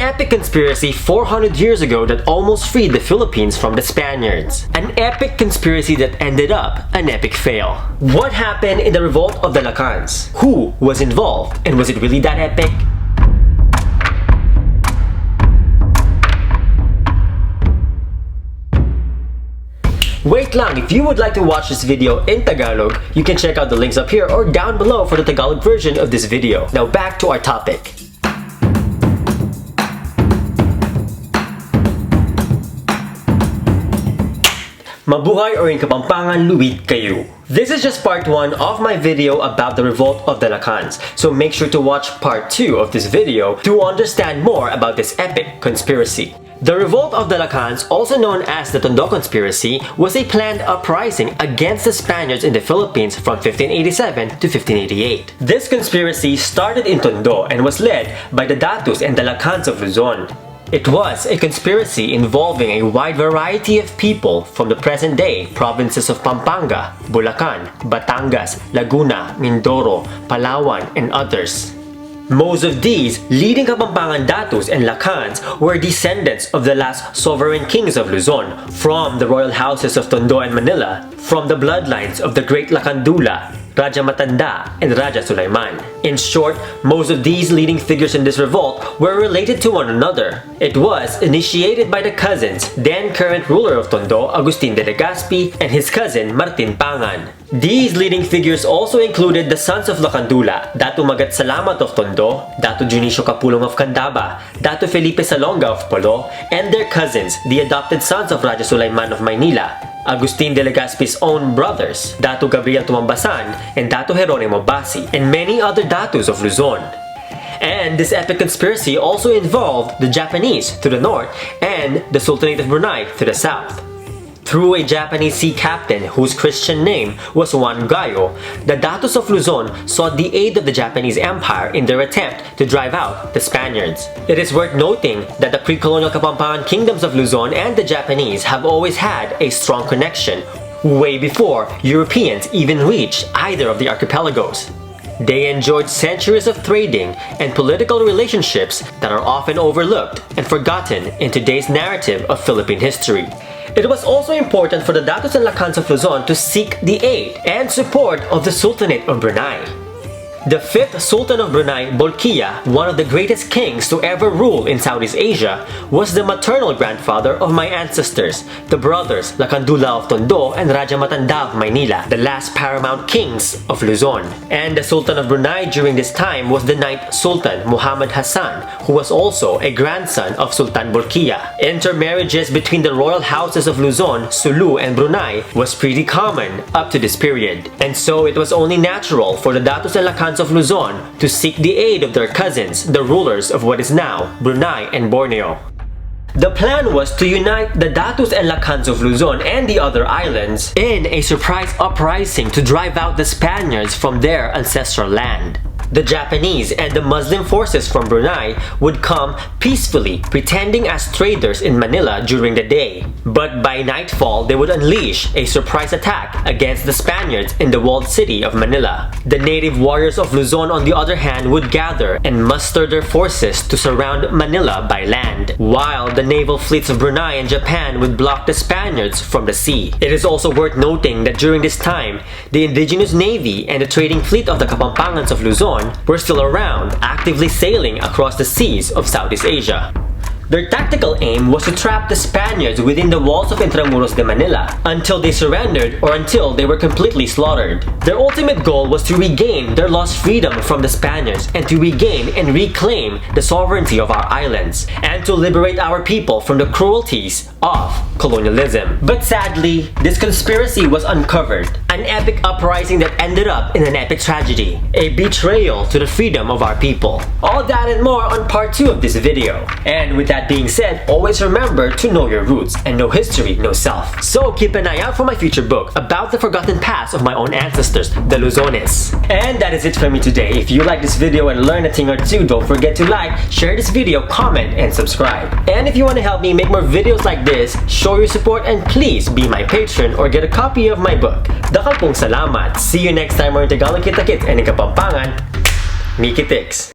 An epic conspiracy 400 years ago that almost freed the Philippines from the Spaniards. An epic conspiracy that ended up an epic fail. What happened in the Revolt of the Lakans? Who was involved? And was it really that epic? Wait lang, if you would like to watch this video in Tagalog, you can check out the links up here or down below for the Tagalog version of this video. Now back to our topic. Mabuhay or in Kapampangan, luwid kayo. This is just part 1 of my video about the Revolt of the Lakans, so make sure to watch part 2 of this video to understand more about this epic conspiracy. The Revolt of the Lakans, also known as the Tondo Conspiracy, was a planned uprising against the Spaniards in the Philippines from 1587 to 1588. This conspiracy started in Tondo and was led by the Dátû and the Lakans of Luzon. It was a conspiracy involving a wide variety of people from the present-day provinces of Pampanga, Bulacan, Batangas, Laguna, Mindoro, Palawan, and others. Most of these leading Kapampangan Dátûs and Lakans were descendants of the last sovereign kings of Luzon, from the royal houses of Tondo and Manila, from the bloodlines of the great Lakandúlâ, Raja Matandá, and Raja Sulaiman. In short, most of these leading figures in this revolt were related to one another. It was initiated by the cousins, then current ruler of Tondo, Agustin de Legazpi, and his cousin, Martin Pangan. These leading figures also included the sons of Lakandúlâ, Dátû Salámat of Tondo, Dátû Dionisio Capulong of Candaba, Dátû Felipe Salonga of Polo, and their cousins, the adopted sons of Raja Sulaiman of Maynílâ, Agustin de Legazpi's own brothers, Dátû Gabriel Tumambasan and Dátû Jeronimo Basi, and many other Dátûs of Luzon. And this epic conspiracy also involved the Japanese to the north and the Sultanate of Brunei to the south. Through a Japanese sea captain whose Christian name was Juan Gallo, the Dátûs of Luzon sought the aid of the Japanese Empire in their attempt to drive out the Spaniards. It is worth noting that the pre-colonial Kapampangan kingdoms of Luzon and the Japanese have always had a strong connection, way before Europeans even reached either of the archipelagos. They enjoyed centuries of trading and political relationships that are often overlooked and forgotten in today's narrative of Philippine history. It was also important for the Dátûs and Lakans of Luzon to seek the aid and support of the Sultanate of Brunei. The 5th Sultan of Brunei, Bolkiah, one of the greatest kings to ever rule in Southeast Asia, was the maternal grandfather of my ancestors, the brothers Lakandúlâ of Tondo and Raja Matandá of Maynílâ, the last paramount kings of Luzon. And the Sultan of Brunei during this time was the 9th Sultan, Muhammad Hassan, who was also a grandson of Sultan Bolkiah. Intermarriages between the royal houses of Luzon, Sulu, and Brunei was pretty common up to this period. And so it was only natural for the Dátûs and Lakans of Luzon to seek the aid of their cousins, the rulers of what is now Brunei and Borneo. The plan was to unite the Dátûs and Lakans of Luzon and the other islands in a surprise uprising to drive out the Spaniards from their ancestral land. The Japanese and the Muslim forces from Brunei would come peacefully, pretending as traders in Manila during the day. But by nightfall, they would unleash a surprise attack against the Spaniards in the walled city of Manila. The native warriors of Luzon, on the other hand, would gather and muster their forces to surround Manila by land, while the naval fleets of Brunei and Japan would block the Spaniards from the sea. It is also worth noting that during this time, the indigenous navy and the trading fleet of the Kapampangans of Luzon were still around, actively sailing across the seas of Southeast Asia. Their tactical aim was to trap the Spaniards within the walls of Intramuros de Manila until they surrendered or until they were completely slaughtered. Their ultimate goal was to regain their lost freedom from the Spaniards and to regain and reclaim the sovereignty of our islands and to liberate our people from the cruelties of colonialism. But sadly, this conspiracy was uncovered, an epic uprising that ended up in an epic tragedy, a betrayal to the freedom of our people. All that and more on part 2 of this video. And with that being said, always remember to know your roots and no history, no self. So keep an eye out for my future book about the forgotten past of my own ancestors, the Luzones. And that is it for me today. If you like this video and learn a thing or two, don't forget to like, share this video, comment, and subscribe. And if you want to help me make more videos like this, show your support and please be my patron or get a copy of my book. Dakal pong salamat. See you next time more in Tagalog Kita Kits and in Kapampangan, Mikitix.